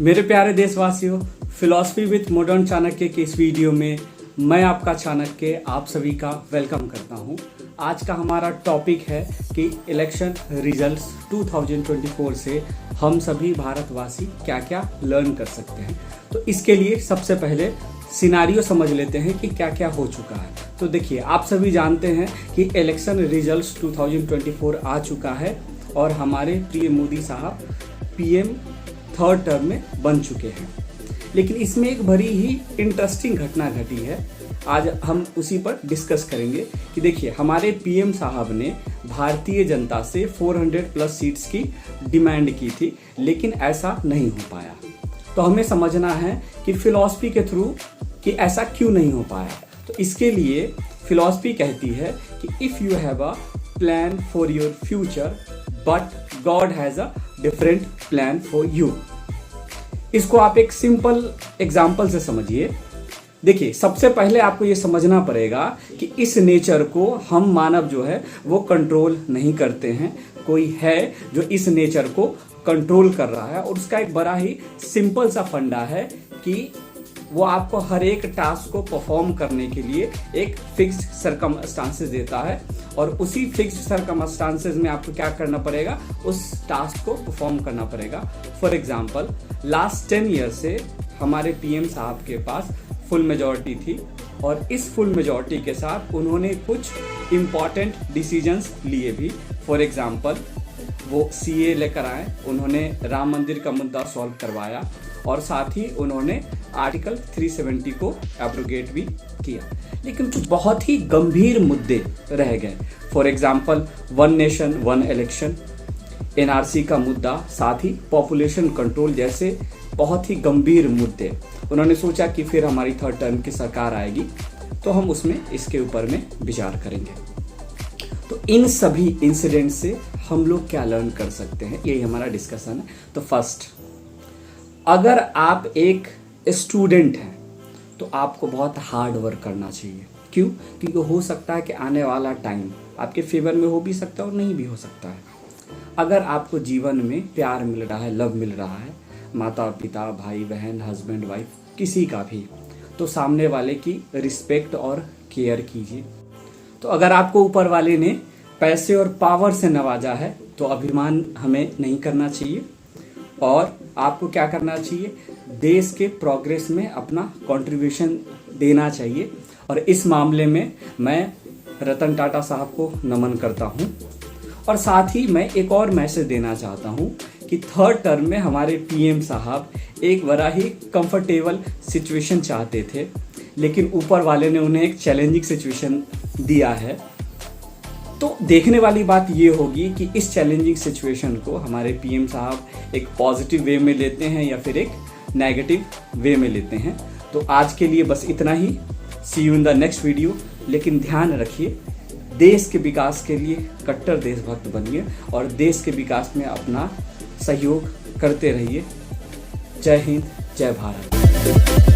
मेरे प्यारे देशवासियों, फिलॉसफी विद मॉडर्न चाणक्य के इस वीडियो में मैं आपका चाणक्य आप सभी का वेलकम करता हूं। आज का हमारा टॉपिक है कि इलेक्शन रिजल्ट्स 2024 से हम सभी भारतवासी क्या क्या लर्न कर सकते हैं। तो इसके लिए सबसे पहले सिनारियो समझ लेते हैं कि क्या क्या हो चुका है। तो देखिए, आप सभी जानते हैं कि इलेक्शन रिजल्ट्स 2024 आ चुका है और हमारे पीएम मोदी साहब पीएम थर्ड टर्म में बन चुके हैं। लेकिन इसमें एक बड़ी ही इंटरेस्टिंग घटना घटी है। आज हम उसी पर डिस्कस करेंगे कि देखिए, हमारे पीएम साहब ने भारतीय जनता से 400 प्लस सीट्स की डिमांड की थी, लेकिन ऐसा नहीं हो पाया। तो हमें समझना है कि फिलॉसफी के थ्रू कि ऐसा क्यों नहीं हो पाया। तो इसके लिए फिलॉसफी कहती है कि if you have a plan for your future but God has a different plan for you. इसको आप एक सिंपल एग्जाम्पल से समझिए। देखिए, सबसे पहले आपको ये समझना पड़ेगा कि इस नेचर को हम मानव जो है वो कंट्रोल नहीं करते हैं। कोई है जो इस नेचर को कंट्रोल कर रहा है, और उसका एक बड़ा ही सिंपल सा फंडा है कि वो आपको हर एक टास्क को परफॉर्म करने के लिए एक फिक्स्ड सर्कमस्टांसेस देता है, और उसी फिक्स्ड सर्कमस्टांसेस में आपको क्या करना पड़ेगा, उस टास्क को परफॉर्म करना पड़ेगा। फॉर एग्जांपल, लास्ट 10 ईयर से हमारे पीएम साहब के पास फुल मेजॉरिटी थी, और इस फुल मेजॉरिटी के साथ उन्होंने कुछ इम्पॉर्टेंट डिसीजंस लिए भी। फॉर एग्जांपल, वो सीए लेकर आए, उन्होंने राम मंदिर का मुद्दा सॉल्व करवाया, और साथ ही उन्होंने आर्टिकल 370 को एब्रोगेट भी किया। लेकिन कुछ बहुत ही गंभीर मुद्दे रह गए। For example, one nation one election, NRC का मुद्दा, साथ ही पॉपुलेशन कंट्रोल जैसे बहुत ही गंभीर मुद्दे। उन्होंने सोचा कि फिर हमारी थर्ड टर्म की सरकार आएगी तो हम उसमें इसके ऊपर में विचार करेंगे। तो इन सभी इंसिडेंट से हम लोग क्या लर्न कर सकते हैं, यही हमारा डिस्कशन है। तो फर्स्ट, अगर आप एक स्टूडेंट हैं तो आपको बहुत हार्ड वर्क करना चाहिए। क्यों? क्योंकि हो सकता है कि आने वाला टाइम आपके फेवर में हो भी सकता है और नहीं भी हो सकता है। अगर आपको जीवन में प्यार मिल रहा है, लव मिल रहा है, माता पिता, भाई बहन, हस्बैंड वाइफ, किसी का भी, तो सामने वाले की रिस्पेक्ट और केयर कीजिए। तो अगर आपको ऊपर वाले ने पैसे और पावर से नवाजा है तो अभिमान हमें नहीं करना चाहिए, और आपको क्या करना चाहिए, देश के प्रोग्रेस में अपना कंट्रीब्यूशन देना चाहिए। और इस मामले में मैं रतन टाटा साहब को नमन करता हूं। और साथ ही मैं एक और मैसेज देना चाहता हूं कि थर्ड टर्म में हमारे पीएम साहब एक बड़ा ही कंफर्टेबल सिचुएशन चाहते थे, लेकिन ऊपर वाले ने उन्हें एक चैलेंजिंग सिचुएशन दिया है। तो देखने वाली बात ये होगी कि इस चैलेंजिंग सिचुएशन को हमारे पीएम साहब एक पॉजिटिव वे में लेते हैं या फिर एक नेगेटिव वे में लेते हैं। तो आज के लिए बस इतना ही। See you in the next video. लेकिन ध्यान रखिए, देश के विकास के लिए कट्टर देशभक्त बनिए और देश के विकास में अपना सहयोग करते रहिए। जय हिंद, जय भारत।